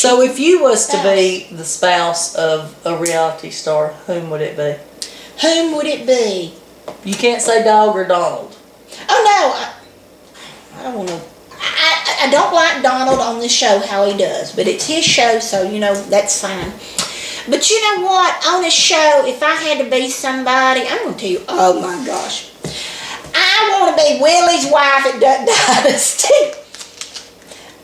So if you was to be the spouse of a reality star, whom would it be? Whom would it be? You can't say Dog or Donald. Oh no, I don't want to. I don't like Donald on the show how he does, but it's his show, so you know that's fine. But you know what? On a show, if I had to be somebody, I'm going to tell you. Oh my gosh, I want to be Willie's wife at Duck Dynasty.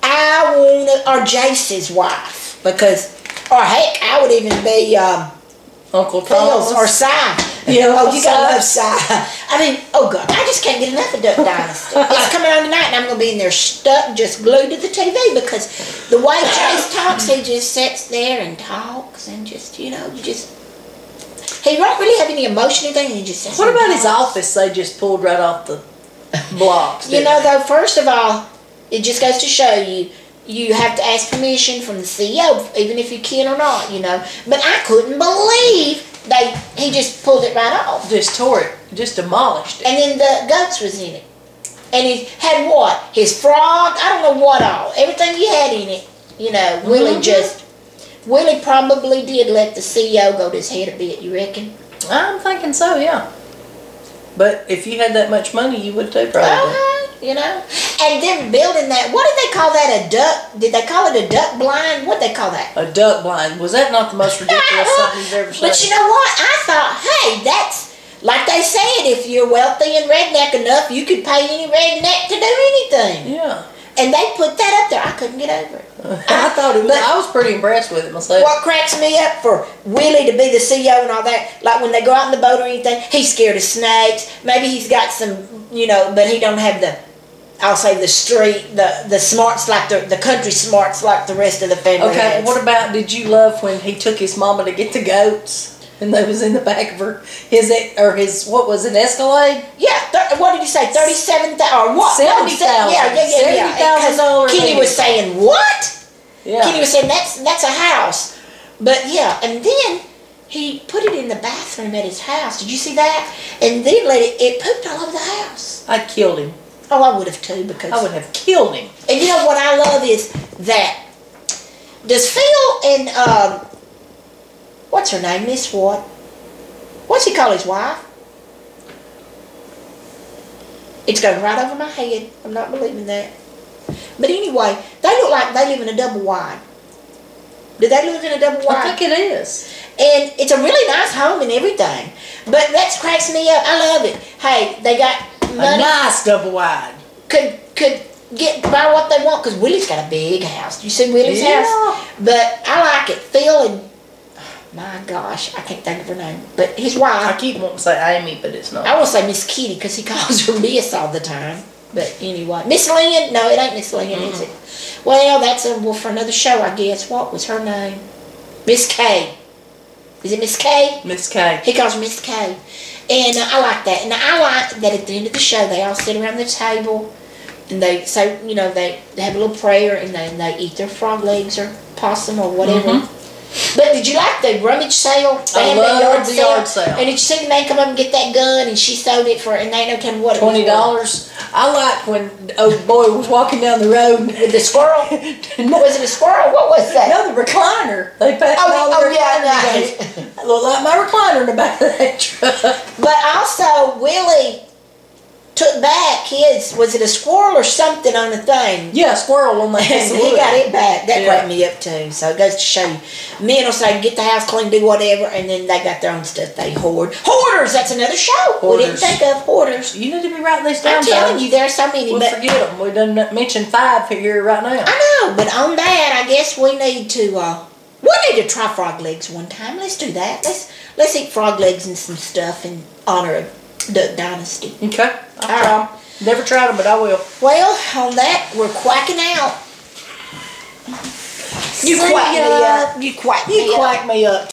I want to, or Jace's wife, because, or heck, I would even be Uncle Phil's Thomas or Si. You know, oh, you gotta love Si. I mean, oh God, I just can't get enough of Duck Dynasty. It's coming on tonight, and I'm gonna be in there stuck, just glued to the TV, because the way Jace talks, he just sits there and talks, and just, you know, he won't really have any emotion or anything. He just sits. What about his office? They just pulled right off the blocks. You know, though, first of all, it just goes to show you. You have to ask permission from the CEO, even if you can or not, you know. But I couldn't believe he just pulled it right off. Just tore it, just demolished it. And then the goats was in it. And he had what? His frog, I don't know what all. Everything he had in it, you know. Willie probably did let the CEO go to his head a bit, you reckon? I'm thinking so, yeah. But if you had that much money, you would too, probably. You know? And then building that, what did they call that, a duck? Did they call it a duck blind? What did they call that? A duck blind. Was that not the most ridiculous something you've ever seen? But you know what? I thought, hey, that's, like they said, if you're wealthy and redneck enough, you could pay any redneck to do anything. Yeah. And they put that up there. I couldn't get over it. I thought it was, I was pretty impressed with it myself. What cracks me up for Willie to be the CEO and all that, like when they go out in the boat or anything, he's scared of snakes. Maybe he's got some, you know, but he don't have the, I'll say the street, the smarts like the country smarts like the rest of the family. Okay, has. what about, did you love when he took his mama to get the goats? And they was in the back of her, what was it, Escalade? Yeah, what did you say, 37,000, or what? $70,000. Yeah. $70,000. Kenny was saying, what? Yeah. Kenny was saying, that's a house. But yeah, and then he put it in the bathroom at his house. Did you see that? And then it pooped all over the house. I killed him. Oh, I would have too, because I would have killed him. And you know what I love is that, does Phil and, what's her name, Miss what? What's he call his wife? It's going right over my head. I'm not believing that. But anyway, they look like they live in a double wide. Do they live in a double wide? I think it is. And it's a really nice home and everything. But that cracks me up. I love it. Hey, they got money. A nice double wide. Could get buy what they want, because Willie's got a big house. You see Willie's house? But I like it. Phil and, my gosh, I can't think of her name. But his wife. I keep wanting to say Amy, but it's not. I want to say Miss Kitty, because he calls her Miss all the time. But anyway, Miss Lynn? No, it ain't Miss Lynn, is it? Well, that's for another show, I guess. What was her name? Miss K. Is it Miss K? Miss K. He calls her Miss K. And I like that. And I like that at the end of the show, they all sit around the table. And they say, you know, they have a little prayer, and then they eat their frog legs or possum or whatever. But did you like the rummage sale? I love the yard sale. And did you see the man come up and get that gun, and she sold it for, and they ain't no telling what it was $20. I like when old boy was walking down the road with the squirrel. Was it a squirrel? What was that? No, the recliner. They passed yeah. I look like my recliner in the back of that truck. But also, Willie took back his, was it a squirrel or something on the thing? Yeah, a squirrel on the house. And he got it back. That cracked me up too. So it goes to show you. Men will say, get the house clean, do whatever, and then they got their own stuff they hoard. Hoarders! That's another show. Hoarders. We didn't think of hoarders. You need to be writing these down. I'm telling you, there are so many. We'll forget them. We done mentioned 5 here right now. I know, but on that, I guess we need to try frog legs one time. Let's do that. Let's eat frog legs and some stuff in honor of Duck Dynasty. Okay. I'll try. Never tried them, but I will. Well, on that, we're quacking out. You quack me up. You quack me up.